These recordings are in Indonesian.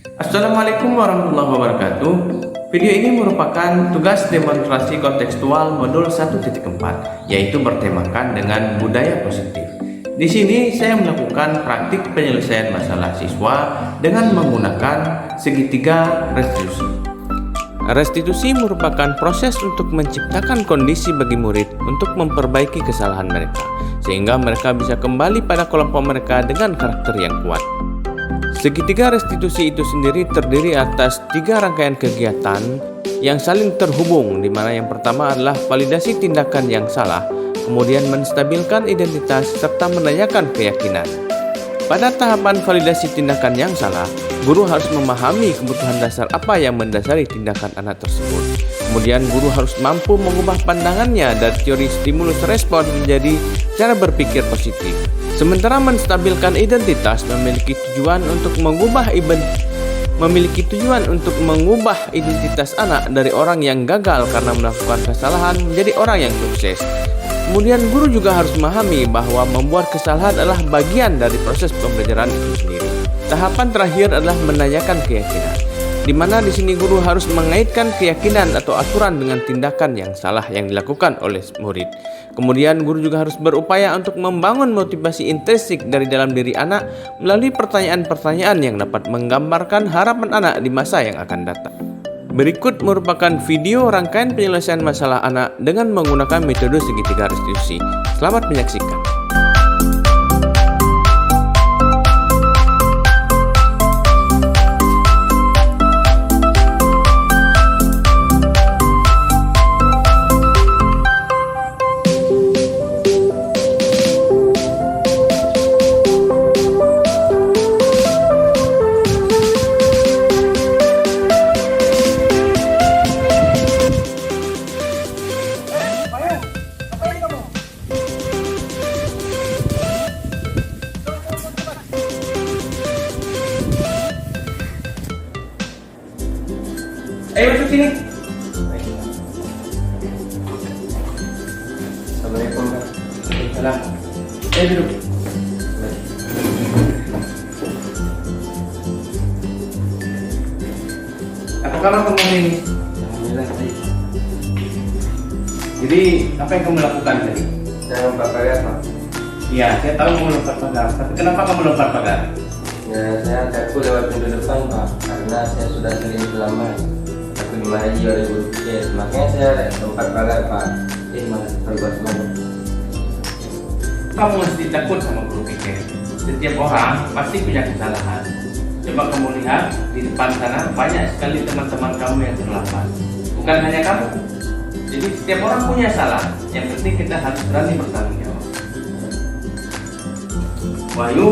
Assalamualaikum warahmatullahi wabarakatuh. Video ini merupakan tugas demonstrasi kontekstual modul 1.4, yaitu bertemakan dengan budaya positif. Di sini saya melakukan praktik penyelesaian masalah siswa dengan menggunakan segitiga restitusi. Restitusi merupakan proses untuk menciptakan kondisi bagi murid untuk memperbaiki kesalahan mereka, sehingga mereka bisa kembali pada kelompok mereka dengan karakter yang kuat. Segitiga restitusi itu sendiri terdiri atas 3 rangkaian kegiatan yang saling terhubung, di mana yang pertama adalah validasi tindakan yang salah, kemudian menstabilkan identitas serta menanyakan keyakinan. Pada tahapan validasi tindakan yang salah, guru harus memahami kebutuhan dasar apa yang mendasari tindakan anak tersebut. Kemudian guru harus mampu mengubah pandangannya dari teori stimulus respon menjadi cara berpikir positif. Sementara menstabilkan identitas memiliki tujuan untuk mengubah identitas anak dari orang yang gagal karena melakukan kesalahan menjadi orang yang sukses. Kemudian guru juga harus memahami bahwa membuat kesalahan adalah bagian dari proses pembelajaran itu sendiri. Tahapan terakhir adalah menanyakan keyakinan, di mana di sini guru harus mengaitkan keyakinan atau aturan dengan tindakan yang salah yang dilakukan oleh murid. Kemudian guru juga harus berupaya untuk membangun motivasi intrinsik dari dalam diri anak melalui pertanyaan-pertanyaan yang dapat menggambarkan harapan anak di masa yang akan datang. Berikut merupakan video rangkaian penyelesaian masalah anak dengan menggunakan metode segitiga restitusi. Selamat menyaksikan. Ayo masuk sini. Assalamualaikum. Salam. Ayo duduk. Apa kabar kamu ini? Alhamdulillah baik. Jadi apa yang kamu lakukan tadi? Saya lompat pagar, Pak. Iya, saya tahu kamu lompat pagar. Tapi kenapa kamu lompat pagar? Ya, saya takut lewat pintu depan, Pak, karena saya sudah sering terlambat. Takut dimarahi oleh guru PS. Makanya saya lompat pagar, Pak. Malah terbuat malu. Kamu mesti takut sama guru pikir. Setiap orang pasti punya kesalahan. Coba kamu lihat di depan sana banyak sekali teman-teman kamu yang terlambat. Bukan hanya kamu. Jadi setiap orang punya salah. Yang penting kita harus berani bertanggung jawab. Wahyu,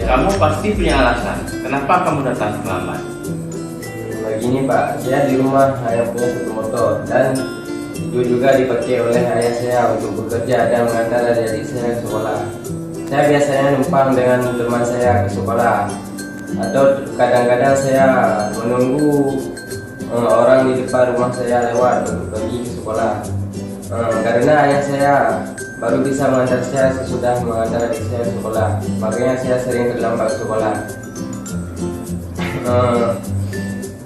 kamu pasti punya alasan. Kenapa kamu datang terlambat? Begini, Pak, saya di rumah hanya punya satu motor dan itu juga dipakai oleh ayah saya untuk bekerja dan mengantar adik saya ke sekolah. Saya biasanya numpang dengan teman saya ke sekolah, atau kadang-kadang saya menunggu orang di depan rumah saya lewat untuk pergi ke sekolah. Karena ayah saya baru bisa mengantar saya sesudah mengantar adik saya ke sekolah, makanya saya sering terlambat ke sekolah.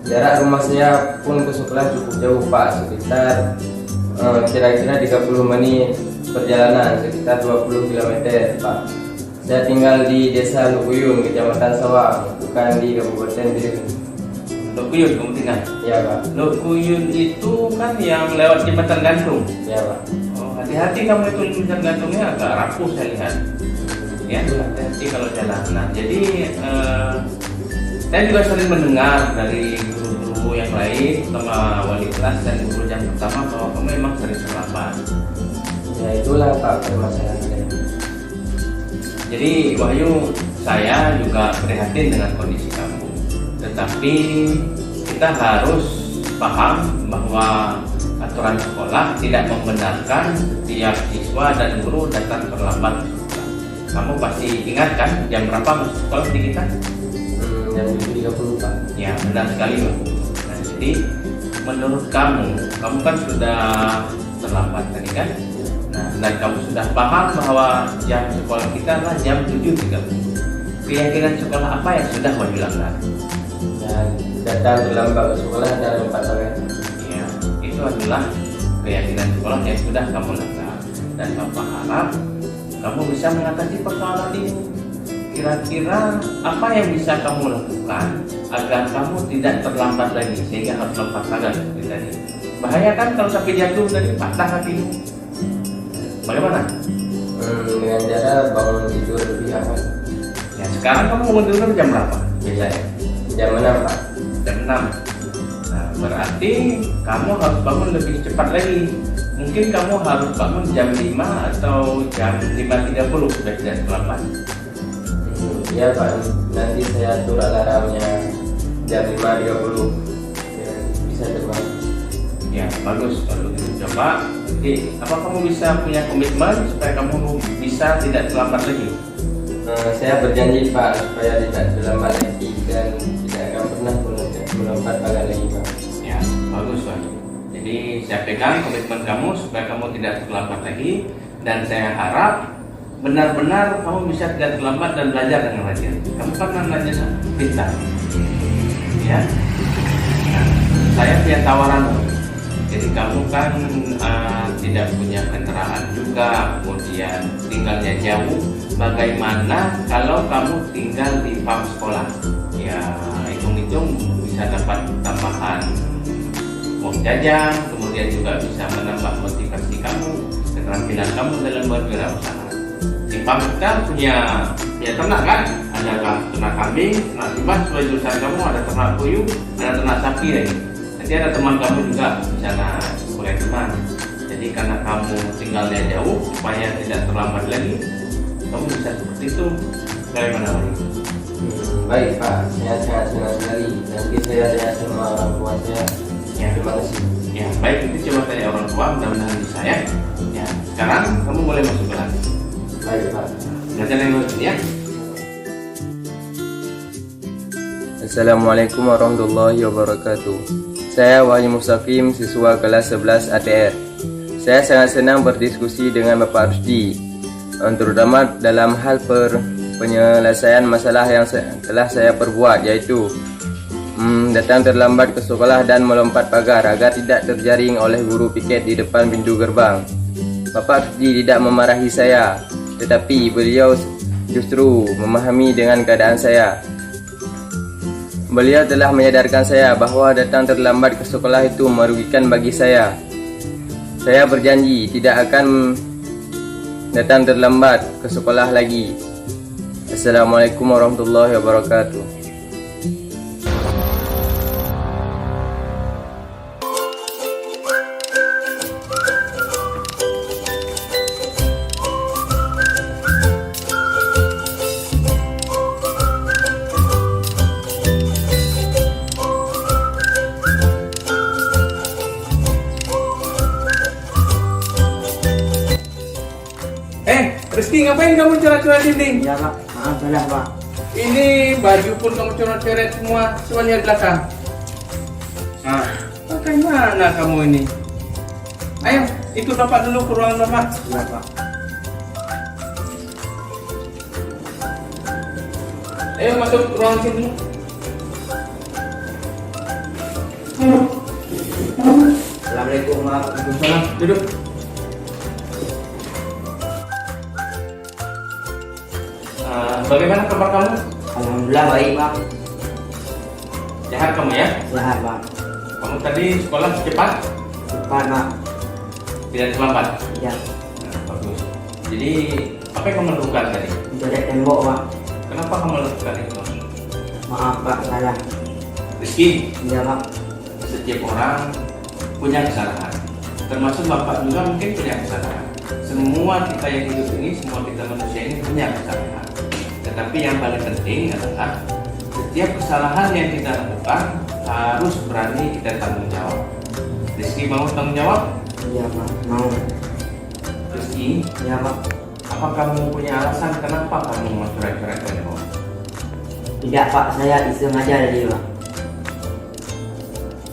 Jarak rumah saya pun ke sekolah cukup jauh, Pak, sekitar kira-kira 30 menit perjalanan, sekitar 20 km, Pak. Saya tinggal di Desa Lukuyun, Kecamatan Sawang, bukan di Kabupaten Biren. Lukuyun kamu tinggal? Ya, Pak. Lukuyun itu kan yang lewat jembatan gantung. Ya, Pak. Oh, hati-hati kamu itu jembatan gantungnya agak rapuh saya lihat. Ya, hati-hati kalau jalan. Nah, jadi saya juga sering mendengar dari guru-guru yang lain, sama wali kelas dan guru yang pertama, bahwa kamu memang sering terlambat. Ya, itulah, Pak, permasalahan saya. Jadi Wahyu, saya juga prihatin dengan kondisi kamu. Tetapi kita harus paham bahwa aturan sekolah tidak membenarkan setiap siswa dan guru datang terlambat. Kamu pasti ingat kan jam berapa masuk sekolah di kita? Jam 7.30, Pak. Ya, benar sekali, Pak. Nah, jadi menurut kamu kan sudah terlambat tadi kan? Nah, dan kamu sudah paham bahwa jam sekolah kita adalah jam 7.30. Keyakinan sekolah apa yang sudah mau dilanggar? Ya, datang terlambat ke sekolah dan lompat pagar. Ya, itu adalah keyakinan sekolah yang sudah kamu langgar, dan Bapak harap kamu bisa mengatasi persoalan ini. Kira-kira apa yang bisa kamu lakukan agar kamu tidak terlambat lagi sehingga harus lompat pagar seperti tadi? Bahaya kan kalau sampai jatuh tadi patah kakimu. Bagaimana? Dengan cara bangun tidur lebih awal. Ya, sekarang kamu bangun tidur jam berapa? Biasanya jam 6 Pak. Jam 6. Nah, berarti kamu harus bangun lebih cepat lagi. Mungkin kamu harus bangun jam 5 atau jam 5.30 sudah tidak terlambat. Iya Pak, nanti saya atur alarmnya jam 5.30 ya, bisa terbang. Ya, bagus kalau gitu. Coba nanti apa kamu bisa punya komitmen supaya kamu bisa tidak terlambat lagi? Saya berjanji Pak supaya tidak terlambat lagi dan tidak akan pernah melompat pagar lagi Pak. Ya, bagus Pak. Jadi saya pegang komitmen kamu supaya kamu tidak terlambat lagi, dan saya harap benar-benar kamu bisa tidak terlambat dan belajar dengan rajin. Kamu kan anaknya pintar, ya. Nah, saya punya tawaran. Jadi kamu kan tidak punya kendaraan juga, kemudian tinggalnya jauh. Bagaimana kalau kamu tinggal di farm sekolah? Ya, hitung-hitung bisa dapat tambahan uang jajan, kemudian juga bisa menambah motivasi kamu, keterampilan kamu dalam berwirausaha. Di farm kita punya ternak kan? Ada ternak kambing, ternak timas, sesuai jurusan kamu, ada ternak puyuh, ada ternak sapi lagi. Nanti ada teman kamu juga di sana sebagai teman. Jadi karena kamu tinggalnya jauh, supaya tidak terlambat lagi, kamu bisa seperti itu. Bagaimana lagi? Baik Pak, saya sangat senang sekali. Nanti saya tanya sama orang tua saya. Ya, Terima kasih. ya baik, itu coba tanya orang tua, mudah-mudahan bisa ya. Ya, sekarang kamu boleh masuk kelas. Baik Pak. Belajar yang bagus ya. Assalamualaikum warahmatullahi wabarakatuh. Saya Wahyu Mustaqim, siswa kelas 11 ATR. Saya sangat senang berdiskusi dengan Bapak Rusdi, terutama dalam hal penyelesaian masalah yang telah saya perbuat, yaitu datang terlambat ke sekolah dan melompat pagar agar tidak terjaring oleh guru piket di depan pintu gerbang. Bapak Rusdi tidak memarahi saya, tetapi beliau justru memahami dengan keadaan saya. Beliau telah menyadarkan saya bahwa datang terlambat ke sekolah itu merugikan bagi saya. Saya berjanji tidak akan datang terlambat ke sekolah lagi. Assalamualaikum warahmatullahi wabarakatuh. Rizky, ngapain kamu coret-coret dinding? Ya Pak, maaf salah Pak. Ini baju pun kamu coret-coret semua, lihat belakang. Nah, bagaimana kamu ini? Ayo, ikut Bapak dulu ke ruangan Bapak. Ya Pak. Ayo masuk ke ruangan sini dulu. Assalamualaikum warahmatullahi wabarakatuh. Duduk. Bagaimana kabar kamu? Alhamdulillah baik Pak. Sehat kamu ya? Sehat Pak. Kamu tadi sekolah cepat? Cepat Pak. Tidak terlambat? Ya. Nah, bagus. Jadi, apa yang kamu lakukan tadi? Mencoret tembok Pak. Kenapa kamu lakukan itu? Maaf Pak, salah. Rizky, Ya Pak. setiap orang punya kesalahan. Termasuk Bapak juga mungkin punya kesalahan. Semua kita yang hidup ini, semua kita manusia ini punya kesalahan. Tetapi yang paling penting adalah setiap kesalahan yang kita lakukan harus berani kita tanggung jawab. Rizky mau tanggung jawab? Iya Pak, mau. Rizky, Ya Pak. apa kamu punya alasan kenapa kamu mau coret-coret tembok? Tidak Pak, saya iseng aja tadi Pak.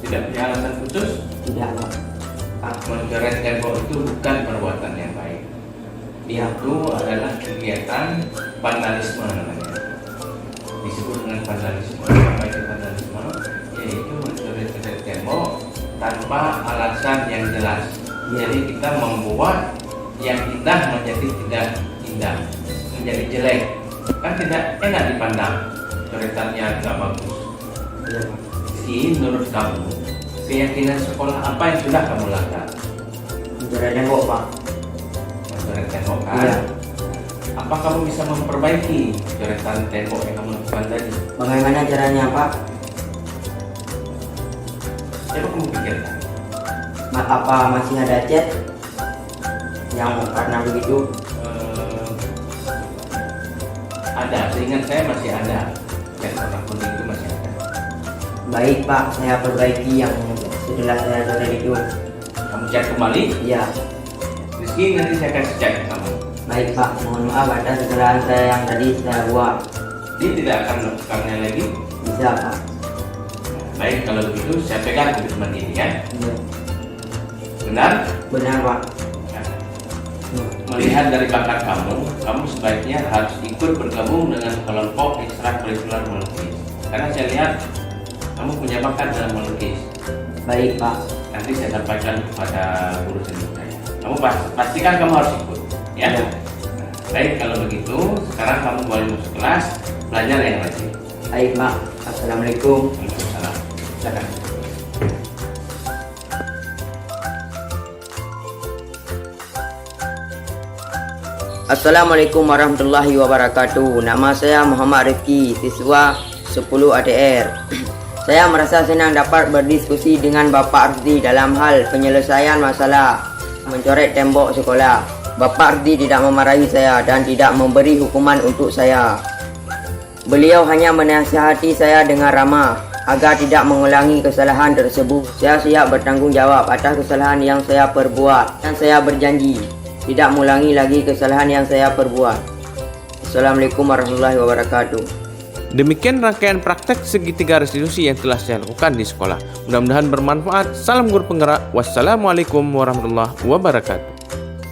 Tidak punya alasan khusus? Tidak Pak. Mencoret tembok itu bukan perbuatan yang baik. Itu adalah kegiatan vandalisme namanya. Disebut dengan vandalisme. Apa itu vandalisme? yaitu mencoret-coret tembok tanpa alasan yang jelas. Jadi kita membuat yang indah menjadi tidak indah, menjadi jelek, kan tidak enak dipandang, coretannya nggak bagus. Iya Pak. Ini menurut kamu keyakinan sekolah apa yang sudah kamu lakukan? Mencoret tembok Pak. Mencoret tembok kan? Iya. Apa kamu bisa memperbaiki coretan tembok yang kamu lakukan tadi? Bagaimana caranya Pak? Coba kamu pikirkan. Apa masih ada cat yang karena begitu? Ada, seingat saya masih ada. Dan warna kuning itu masih ada. Baik Pak, saya perbaiki yang setelah saya coret itu. Kamu cek kembali. Iya. Rizky, nanti saya kasih cek ke kamu. Baik Pak, mohon maaf atas kesalahan saya yang tadi saya buat. Dia tidak akan melakukannya lagi. Bisa Pak. Baik, kalau begitu saya pegang komitmen ini ya. Iya. Benar? Benar Pak. Ya. Melihat dari bakat kamu sebaiknya harus ikut bergabung dengan kelompok ekstrakurikuler melukis. Karena saya lihat kamu punya bakat dalam melukis. Baik Pak. Nanti saya sampaikan kepada guru seni budaya. Kamu pastikan kamu harus ikut, ya. Ya. Baik, kalau begitu sekarang kamu boleh masuk kelas belajar yang rajin. Baik Pak. Assalamualaikum. Waalaikumsalam. Silakan. Assalamualaikum warahmatullahi wabarakatuh. Nama saya Muhammad Rifki, siswa 10 ADR. Saya merasa senang dapat berdiskusi dengan Bapak Ardi dalam hal penyelesaian masalah mencoret tembok sekolah. Bapak Ardi tidak memarahi saya dan tidak memberi hukuman untuk saya. Beliau hanya menasihati saya dengan ramah agar tidak mengulangi kesalahan tersebut. Saya siap bertanggung jawab atas kesalahan yang saya perbuat dan saya berjanji tidak mengulangi lagi kesalahan yang saya perbuat. Assalamualaikum warahmatullahi wabarakatuh. Demikian rangkaian praktek segitiga restitusi yang telah saya lakukan di sekolah. Mudah-mudahan bermanfaat. Salam guru penggerak. Wassalamualaikum warahmatullahi wabarakatuh.